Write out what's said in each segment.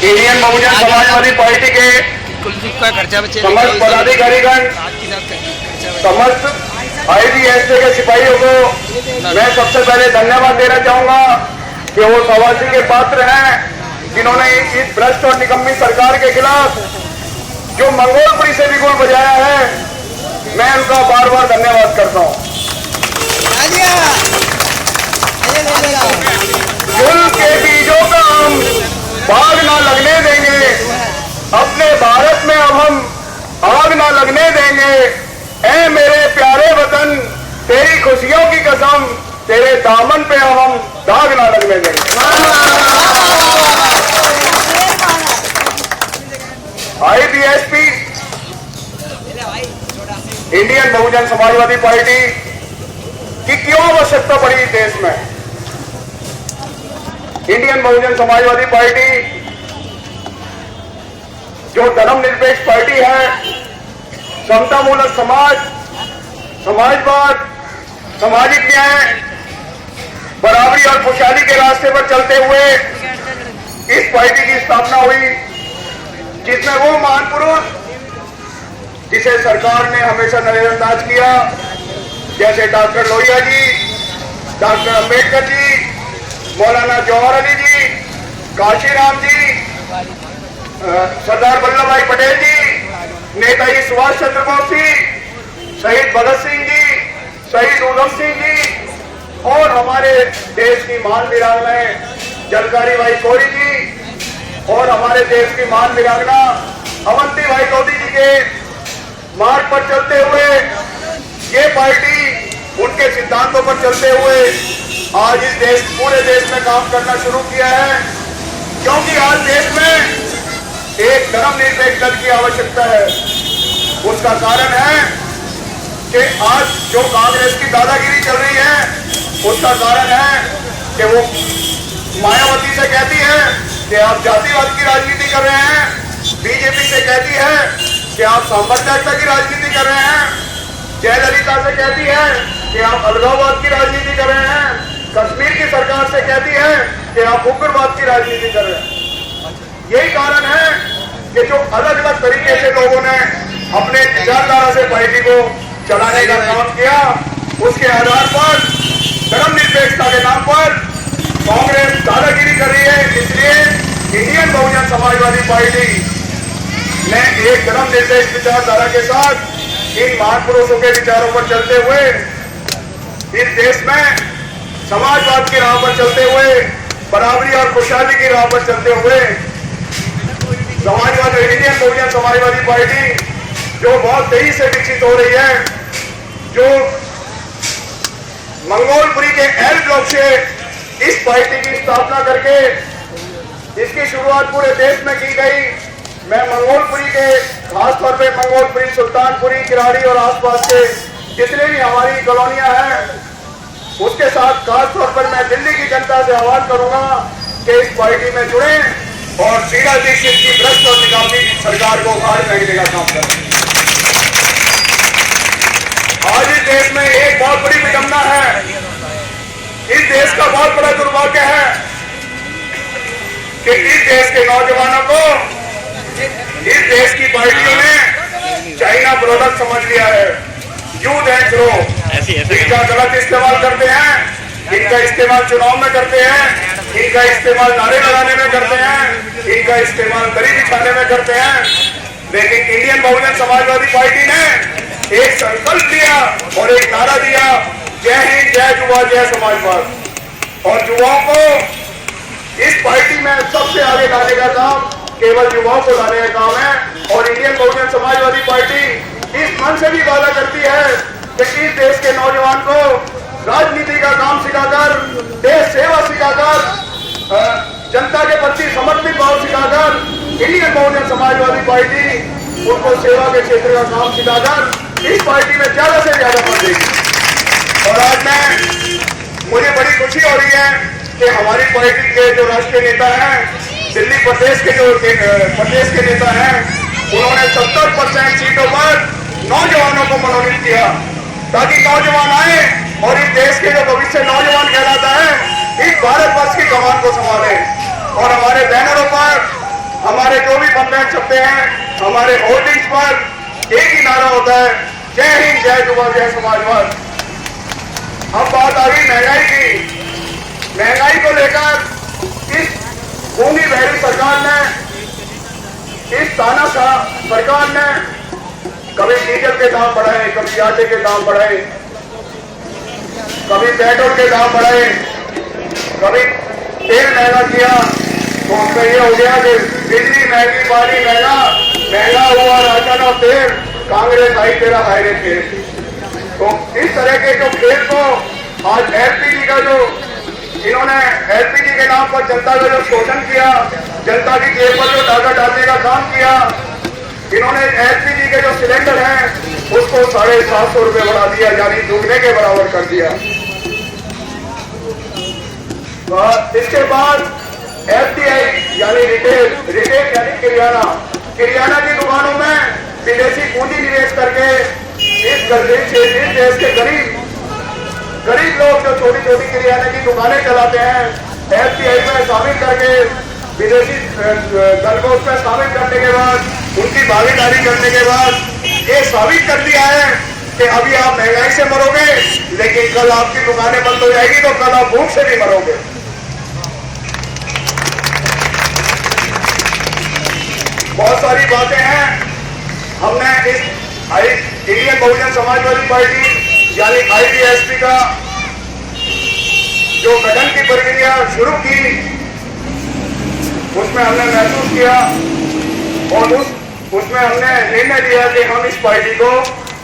Indian Bahujan Samajwadi party के समस्त पदाधिकारीगण, समस्त IBSP के सिपाहियों को मैं सबसे पहले धन्यवाद देना चाहूंगा कि वो शाबाशी के पात्र हैं जिन्होंने इस भ्रष्ट और निकम्मी सरकार के खिलाफ जो मंगोलपुरी से भी गुल बजाया है, मैं उनका बार बार धन्यवाद करता हूं। गुल के बीजों का हम बाग ना लगने देंगे, अपने भारत में अब हम आग ना लगने देंगे। ऐ मेरे प्यारे वतन, तेरी खुशियों की कसम, तेरे दामन पे अब हम दाग ना लगने देंगे। IBSP Indian Bahujan Samajwadi party की क्यों आवश्यकता पड़ी इस देश में? इंडियन बहुजन समाजवादी पार्टी जो धर्मनिरपेक्ष पार्टी है, समतामूलक समाज, समाजवाद, सामाजिक न्याय, बराबरी और खुशहाली के रास्ते पर चलते हुए इस पार्टी की स्थापना हुई, जिसमें वो महान पुरुष जिसे सरकार ने हमेशा नजरअंदाज किया, जैसे डॉक्टर लोहिया जी, डॉक्टर अंबेडकर जी, मौलाना जवाहर अली जी, काशीराम जी, सरदार वल्लभ भाई पटेल जी, नेताजी सुभाष चंद्र बोस जी, शहीद भगत सिंह जी, शहीद उधम सिंह जी और हमारे देश की महान वीरांगनाएं जलकारी भाई कोरी जी और हमारे देश की महान वीरांगना अवंती भाई लोधी जी के मार्ग पर चलते हुए ये पार्टी उनके सिद्धांतों पर चलते हुए आज इस देश, पूरे देश में काम करना शुरू किया है, क्योंकि आज देश में एक धर्मनिरपेक्ष दल की आवश्यकता है। उसका कारण है कि आज जो कांग्रेस की दादागिरी चल रही है, उसका कारण है कि वो मायावती से कहती है कि आप जातिवाद की राजनीति कर रहे हैं, बीजेपी से कहती है कि आप साम्राज्यवाद की राजनीति कर रहे हैं, जयललिता से कहती है कि आप अलगाववाद की राजनीति कर रहे हैं, कश्मीर की सरकार से कहती है कि आप उग्रवाद की राजनीति कर रहे हैं। यही कारण है कि जो अलग अलग तरीके से लोगों ने अपने विचारधारा से पार्टी को चलाने का काम किया, उसके आधार पर धर्मनिरपेक्षता के नाम पर कांग्रेस दादागिरी कर रही है। इसलिए इंडियन बहुजन समाजवादी पार्टी ने एक धर्मनिरपेक्ष विचारधारा के साथ इन महान पुरुषों के विचारों पर चलते हुए इस देश में समाजवाद की राह पर चलते हुए, बराबरी और खुशहाली की राह पर चलते हुए समाजवादी इंडियन बहुजन समाजवादी पार्टी जो बहुत तेजी से विकसित हो रही है, जो मंगोलपुरी के एल ब्लॉक से इस पार्टी की स्थापना करके इसकी शुरुआत पूरे देश में की गई। मैं मंगोलपुरी के खासतौर पे मंगोलपुरी, सुल्तानपुरी, किराड़ी और आसपास के जितने भी हमारी कॉलोनियां हैं, उसके साथ खासतौर पर मैं दिल्ली की जनता से आह्वान करूंगा कि इस पार्टी में जुड़े और शीला दीक्षित की भ्रष्ट और निकामी सरकार को उखाड़ फेंकने का काम करें। आज इस देश में एक बहुत बड़ी विडंबना है, इस देश का बहुत बड़ा दुर्भाग्य है कि इस देश के नौजवानों को इस देश की पार्टियों ने चाइना प्रोडक्ट समझ लिया है। यूथ एंड थ्रो, इनका गलत इस्तेमाल करते हैं, इनका इस्तेमाल चुनाव में करते हैं, इनका इस्तेमाल नारे लगाने में करते हैं, इनका इस्तेमाल गरीबी बिछाने में करते हैं। लेकिन इंडियन बहुजन समाजवादी पार्टी ने एक संकल्प लिया और एक नारा दिया, जय हिंद, जय युवा, जय समाजवाद। और युवाओं को इस पार्टी में सबसे आगे लाने का काम केवल युवाओं को लाने का काम है। और इंडियन बहुजन समाजवादी पार्टी इस मन से भी वादा करती है कि इस देश के नौजवान को राजनीति का काम सिखाकर, देश सेवा सिखाकर, जनता के प्रति समर्पित भाव सिखाकर इंडियन बहुजन समाजवादी पार्टी उनको सेवा के क्षेत्र का काम सिखाकर इस पार्टी में ज्यादा से ज्यादा बढ़ देगी। और आज मुझे बड़ी खुशी हो रही है कि हमारी पार्टी के जो राष्ट्रीय नेता हैं, दिल्ली प्रदेश के जो प्रदेश के नेता हैं, उन्होंने 70% सीटों पर नौजवानों को मनोनीत किया ताकि नौजवान आए और इस देश के जो भविष्य नौजवान कहलाता है, इस भारतवर्ष की कमान को संभाले। और हमारे बैनरों पर हमारे जो भी पंपलेट छपते हैं, हमारे होर्डिंग्स पर एक ही नारा होता है, जय हिंद, जय युवा, जय समाजवाद। अब बात आ गई महंगाई की। महंगाई को लेकर इस गूंगी बहरी सरकार ने, इस तानाशाह सरकार ने कभी डीजल के दाम बढ़ाए, कभी आटे के दाम बढ़ाए, कभी पेट्रोल के दाम बढ़ाए, कभी तेल महंगा किया। तो उसमें यह हो गया कि बिजली महंगी, पानी महंगा, महंगा हुआ राशन और तेल, कांग्रेस आई तेरा हायरे खेल। तो इस तरह के जो खेल को आज एलपीजी का जो इन्होंने एलपीजी के नाम पर जनता का जो शोषण किया, जनता की जेब पर जो डाका डालने का काम किया, इन्होंने एलपीजी के जो सिलेंडर हैं उसको 750 रुपये बढ़ा दिया, यानी दुगने के बराबर कर दिया। और इसके बाद एफडीआई यानी रिटेल यानी किरियाना की दुकानों में विदेशी पूंजी निवेश करके इस देश के गरीब लोग जो छोटी छोटी किरियाने की दुकानें चलाते हैं, एफडीआई में शामिल करके विदेशी दल को उसमें शामिल करने के बाद, उनकी भागीदारी करने के बाद ये साबित कर दिया है कि अभी आप महंगाई से मरोगे, लेकिन कल आपकी दुकानें बंद हो जाएगी तो कल आप भूख से भी मरोगे। बहुत सारी बातें हैं। हमने इस इंडियन बहुजन समाजवादी पार्टी यानी आईपीएसपी का जो गठन की प्रक्रिया शुरू की, उसमें हमने महसूस किया और उसमें हमने निर्णय लिया कि हम इस पार्टी को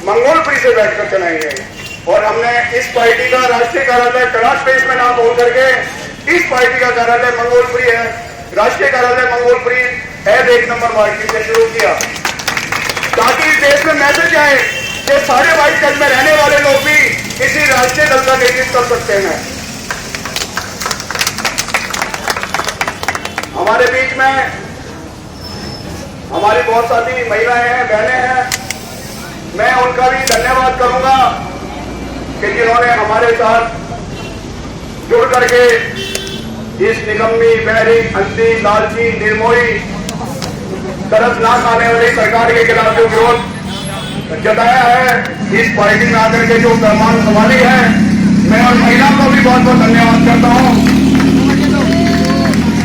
मंगोलपुरी से बैठकर चलाएंगे। और हमने इस पार्टी का राष्ट्रीय कार्यालय कड़ाक पेश में नाम बोल करके इस पार्टी का कार्यालय मंगोलपुरी है, राष्ट्रीय कार्यालय मंगोलपुरी एक नंबर मार्केट से शुरू किया, ताकि इस देश में मैसेज आए कि सारे व्हाइट कट में रहने वाले लोग भी किसी राष्ट्रीय दल का नेतृत्व कर सकते हैं। हमारे बीच में हमारी बहुत सारी महिलाएं हैं, बहनें हैं, मैं उनका भी धन्यवाद करूंगा कि जिन्होंने हमारे साथ जुड़ करके इस निकम्मी, बहरी, अंधी, लालची, निर्मोही, तरस ना खाने वाली सरकार के खिलाफ जो विरोध जताया है, इस पार्टी में आकर के जो सम्मान संभाली है, मैं और महिलाओं को भी बहुत बहुत धन्यवाद करता हूं।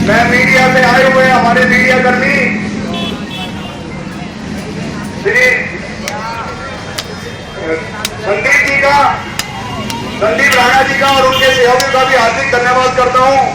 मैं मीडिया से आए हुए हमारे मीडिया कर्मी श्री संदीप राणा जी का और उनके सहयोगियों का भी हार्दिक धन्यवाद करता हूं।